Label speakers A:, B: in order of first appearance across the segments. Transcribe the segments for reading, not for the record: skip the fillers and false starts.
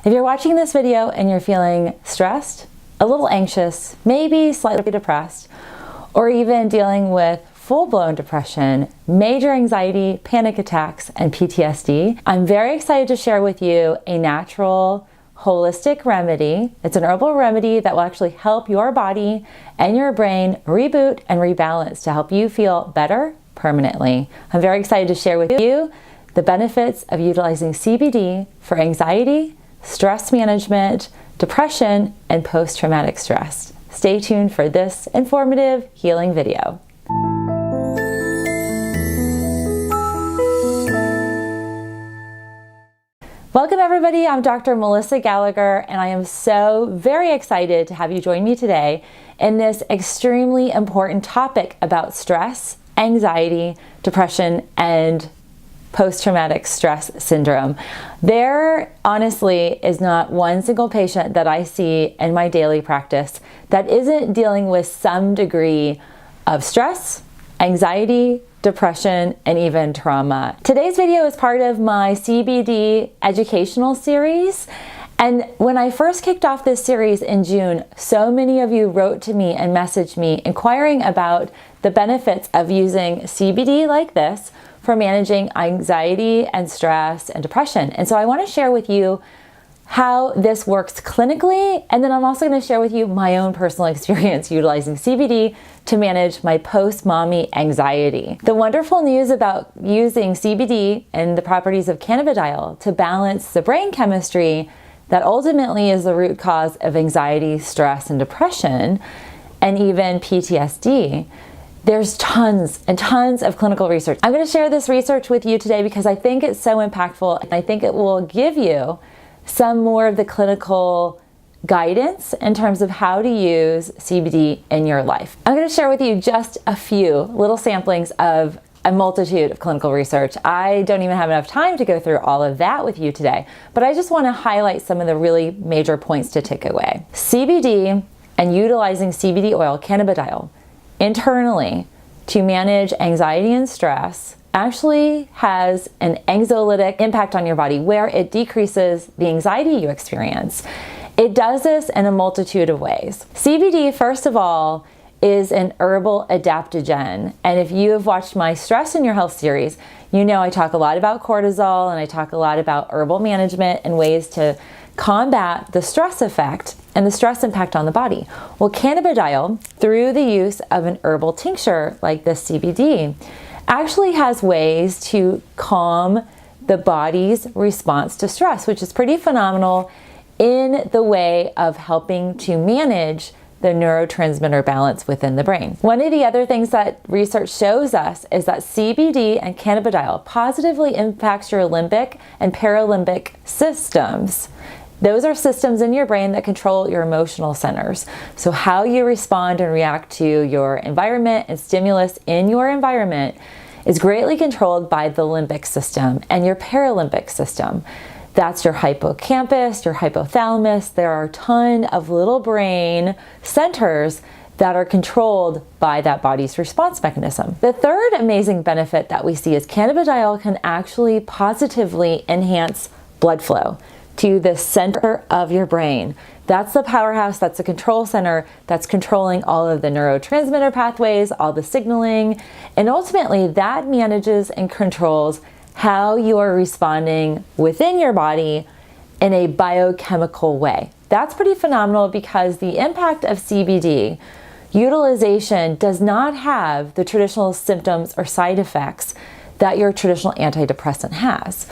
A: If you're watching this video and you're feeling stressed, a little anxious, maybe slightly depressed, or even dealing with full-blown depression, major anxiety, panic attacks, and PTSD, I'm very excited to share with you a natural, holistic remedy. It's an herbal remedy that will actually help your body and your brain reboot and rebalance to help you feel better permanently. I'm very excited to share with you the benefits of utilizing CBD for anxiety, stress management, depression, and post-traumatic stress. Stay tuned for this informative healing video. Welcome everybody, I'm Dr. Melissa Gallagher, and I am so very excited to have you join me today in this extremely important topic about stress, anxiety, depression, and post-traumatic stress syndrome. There honestly is not one single patient that I see in my daily practice that isn't dealing with some degree of stress, anxiety, depression, and even trauma. Today's video is part of my CBD educational series. And when I first kicked off this series in June, so many of you wrote to me and messaged me inquiring about the benefits of using CBD like this for managing anxiety and stress and depression. And so I want to share with you how this works clinically, and then I'm also going to share with you my own personal experience utilizing CBD to manage my post-mommy anxiety. The wonderful news about using CBD and the properties of cannabidiol to balance the brain chemistry that ultimately is the root cause of anxiety, stress, and depression, and even PTSD. There's tons and tons of clinical research. I'm going to share this research with you today because I think it's so impactful, and I think it will give you some more of the clinical guidance in terms of how to use CBD in your life. I'm going to share with you just a few little samplings of a multitude of clinical research. I don't even have enough time to go through all of that with you today, but I just want to highlight some of the really major points to take away. CBD and utilizing CBD oil, cannabidiol, internally to manage anxiety and stress actually has an anxiolytic impact on your body where it decreases the anxiety you experience. It does this in a multitude of ways. CBD, first of all, is an herbal adaptogen. And if you have watched my Stress in Your Health series, you know I talk a lot about cortisol and I talk a lot about herbal management and ways to combat the stress effect and the stress impact on the body. Well, cannabidiol, through the use of an herbal tincture like this CBD, actually has ways to calm the body's response to stress, which is pretty phenomenal in the way of helping to manage the neurotransmitter balance within the brain. One of the other things that research shows us is that CBD and cannabidiol positively impacts your limbic and paralimbic systems. Those are systems in your brain that control your emotional centers. So how you respond and react to your environment and stimulus in your environment is greatly controlled by the limbic system and your paralimbic system. That's your hippocampus, your hypothalamus. There are a ton of little brain centers that are controlled by that body's response mechanism. The third amazing benefit that we see is cannabidiol can actually positively enhance blood flow to the center of your brain. That's the powerhouse, that's the control center that's controlling all of the neurotransmitter pathways, all the signaling, and ultimately that manages and controls how you are responding within your body in a biochemical way. That's pretty phenomenal because the impact of CBD utilization does not have the traditional symptoms or side effects that your traditional antidepressant has.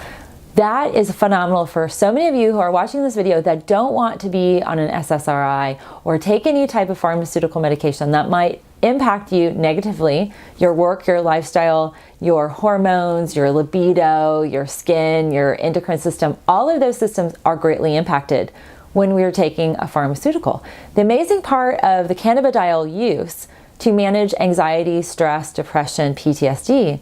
A: That is phenomenal for so many of you who are watching this video that don't want to be on an SSRI or take any type of pharmaceutical medication that might impact you negatively, your work, your lifestyle, your hormones, your libido, your skin, your endocrine system. All of those systems are greatly impacted when we're taking a pharmaceutical. The amazing part of the cannabidiol use to manage anxiety, stress, depression, PTSD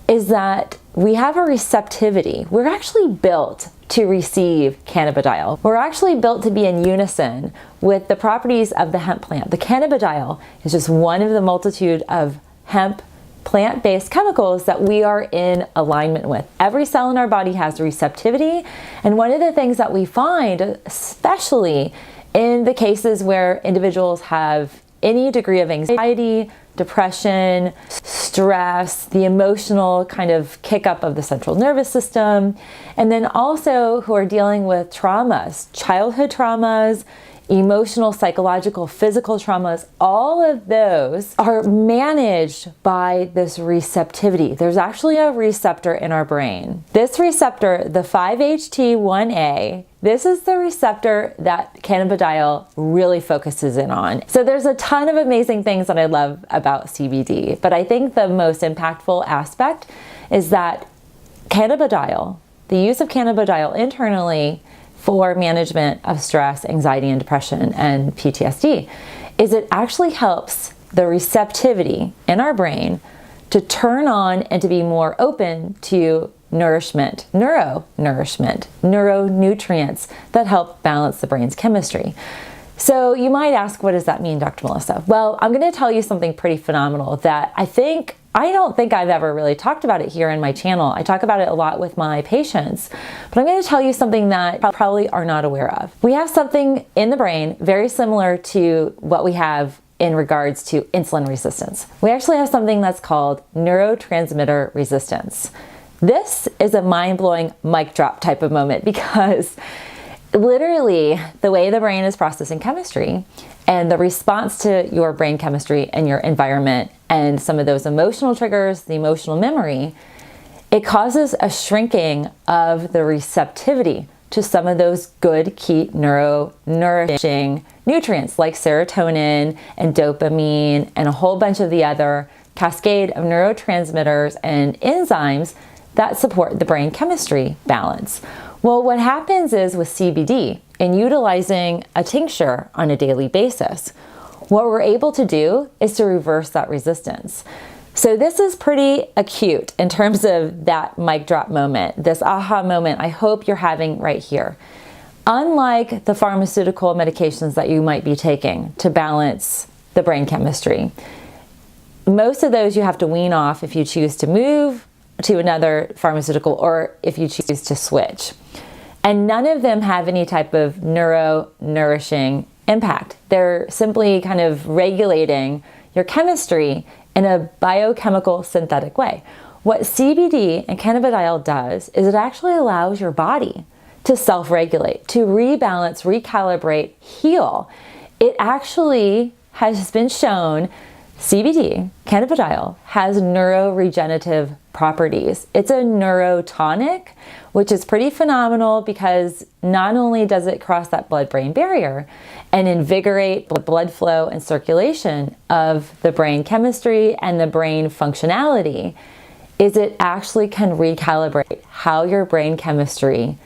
A: is that we have a receptivity. We're actually built to receive cannabidiol. We're actually built to be in unison with the properties of the hemp plant. The cannabidiol is just one of the multitude of hemp plant-based chemicals that we are in alignment with. Every cell in our body has receptivity, and one of the things that we find, especially in the cases where individuals have any degree of anxiety, depression, stress, the emotional kind of kick up of the central nervous system, and then also who are dealing with traumas, childhood traumas, emotional, psychological, physical traumas, all of those are managed by this receptivity. There's actually a receptor in our brain. This receptor, the 5-HT1A, this is the receptor that cannabidiol really focuses in on. So there's a ton of amazing things that I love about CBD, but I think the most impactful aspect is that cannabidiol, the use of cannabidiol internally for management of stress, anxiety, and depression, and PTSD, is it actually helps the receptivity in our brain to turn on and to be more open to nourishment, neuronourishment, neuronutrients that help balance the brain's chemistry. So you might ask, what does that mean, Dr. Melissa? Well, I'm going to tell you something pretty phenomenal that I don't think I've ever really talked about it here in my channel. I talk about it a lot with my patients, but I'm going to tell you something that you probably are not aware of. We have something in the brain very similar to what we have in regards to insulin resistance. We actually have something that's called neurotransmitter resistance. This is a mind-blowing mic drop type of moment because literally the way the brain is processing chemistry and the response to your brain chemistry and your environment and some of those emotional triggers, the emotional memory, it causes a shrinking of the receptivity to some of those good key nourishing nutrients like serotonin and dopamine and a whole bunch of the other cascade of neurotransmitters and enzymes that support the brain chemistry balance. Well, what happens is with CBD and utilizing a tincture on a daily basis, what we're able to do is to reverse that resistance. So this is pretty acute in terms of that mic drop moment, this aha moment I hope you're having right here. Unlike the pharmaceutical medications that you might be taking to balance the brain chemistry, most of those you have to wean off if you choose to move to another pharmaceutical or if you choose to switch. And none of them have any type of nourishing impact. They're simply kind of regulating your chemistry in a biochemical synthetic way. What CBD and cannabidiol does is it actually allows your body to self-regulate, to rebalance, recalibrate, heal. It actually has been shown CBD, cannabidiol, has neuroregenerative properties. It's a neurotonic, which is pretty phenomenal because not only does it cross that blood-brain barrier and invigorate the blood flow and circulation of the brain chemistry and the brain functionality, is it actually can recalibrate how your brain chemistry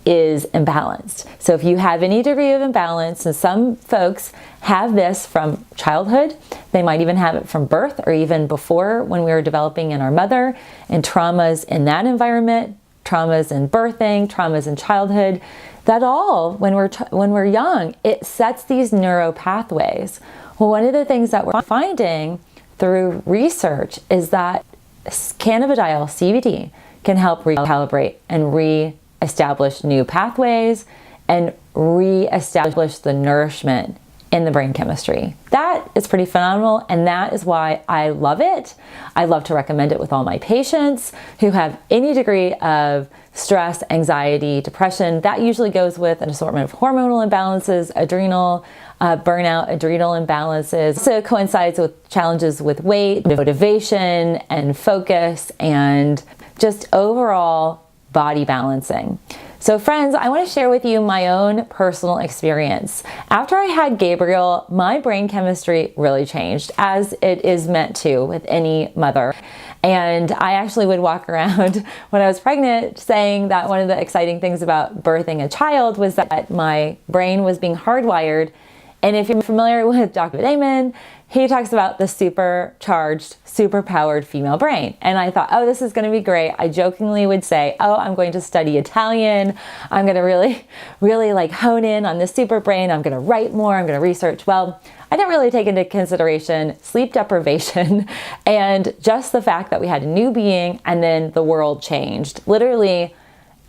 A: is imbalanced. So if you have any degree of imbalance, and some folks have this from childhood, they might even have it from birth or even before when we were developing in our mother, and traumas in that environment, traumas in birthing, traumas in childhood, that all, when we're young, it sets these neuro pathways. Well, one of the things that we're finding through research is that cannabidiol, CBD, can help recalibrate and re-establish new pathways and re-establish the nourishment in the brain chemistry. That is pretty phenomenal, and that is why I love it. I love to recommend it with all my patients who have any degree of stress, anxiety, depression. That usually goes with an assortment of hormonal imbalances, adrenal burnout, adrenal imbalances. So it coincides with challenges with weight, motivation, and focus, and just overall body balancing. So friends, I want to share with you my own personal experience. After I had Gabriel, my brain chemistry really changed, as it is meant to with any mother. And I actually would walk around when I was pregnant saying that one of the exciting things about birthing a child was that my brain was being hardwired And if you're familiar with Dr. Damon, he talks about the supercharged, superpowered female brain. And I thought, oh, this is going to be great. I jokingly would say, oh, I'm going to study Italian. I'm going to really like hone in on the super brain. I'm going to write more. I'm going to research. Well, I didn't really take into consideration sleep deprivation and just the fact that we had a new being and then the world changed. Literally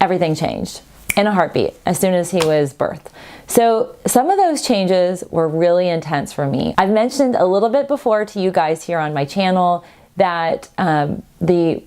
A: everything changed in a heartbeat as soon as he was birthed. So some of those changes were really intense for me. I've mentioned a little bit before to you guys here on my channel that the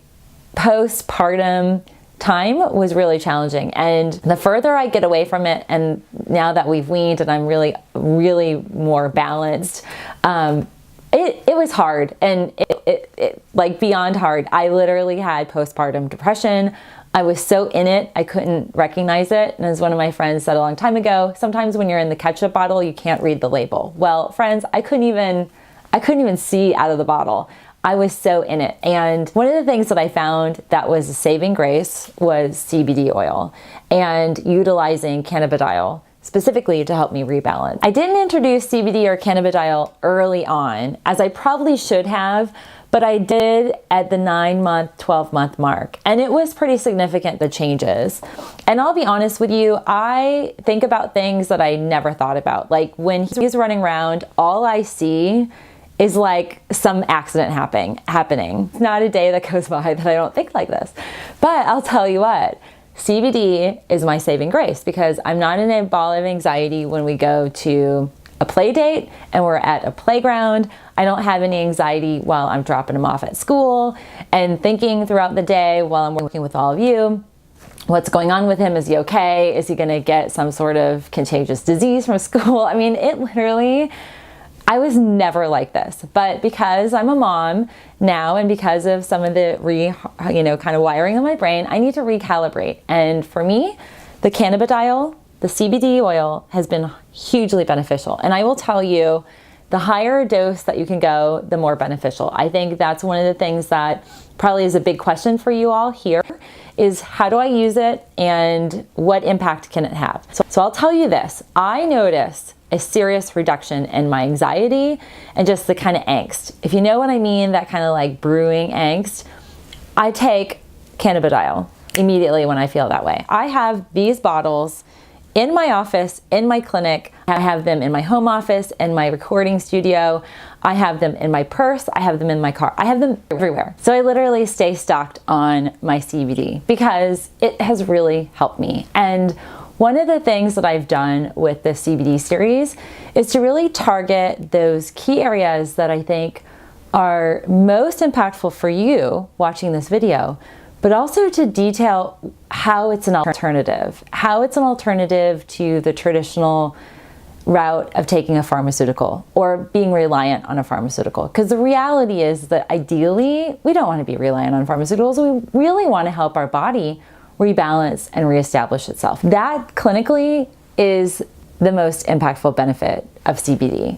A: postpartum time was really challenging. And the further I get away from it, and now that we've weaned and I'm really more balanced, it was hard, and it like beyond hard. I literally had postpartum depression. I was so in it, I couldn't recognize it. And as one of my friends said a long time ago, sometimes when you're in the ketchup bottle, you can't read the label. Well, friends, I couldn't even see out of the bottle. I was so in it. And one of the things that I found that was a saving grace was CBD oil and utilizing cannabidiol specifically to help me rebalance. I didn't introduce CBD or cannabidiol early on, as I probably should have, but I did at the 9-month, 12-month mark. And it was pretty significant, the changes. And I'll be honest with you, I think about things that I never thought about. Like when he's running around, all I see is like some accident happening. It's not a day that goes by that I don't think like this. But I'll tell you what, CBD is my saving grace because I'm not in a ball of anxiety when we go to a play date and we're at a playground. I don't have any anxiety while I'm dropping him off at school and thinking throughout the day while I'm working with all of you, what's going on with him? Is he okay? Is he gonna get some sort of contagious disease from school? I mean, it literally, I was never like this, but because I'm a mom now and because of some of the kind of wiring of my brain, I need to recalibrate. And for me, the cannabidiol, the CBD oil has been hugely beneficial. And I will tell you, the higher dose that you can go, the more beneficial. I think that's one of the things that probably is a big question for you all here is how do I use it and what impact can it have? So I'll tell you this, I noticed a serious reduction in my anxiety and just the kind of angst. If you know what I mean, that kind of like brewing angst, I take cannabidiol immediately when I feel that way. I have these bottles in my office, in my clinic. I have them in my home office, in my recording studio. I have them in my purse. I have them in my car. I have them everywhere. So I literally stay stocked on my CBD because it has really helped me. And one of the things that I've done with the CBD series is to really target those key areas that I think are most impactful for you watching this video, but also to detail how it's an alternative to the traditional route of taking a pharmaceutical or being reliant on a pharmaceutical. Because the reality is that ideally, we don't want to be reliant on pharmaceuticals. We really want to help our body rebalance and reestablish itself. That clinically is the most impactful benefit of CBD.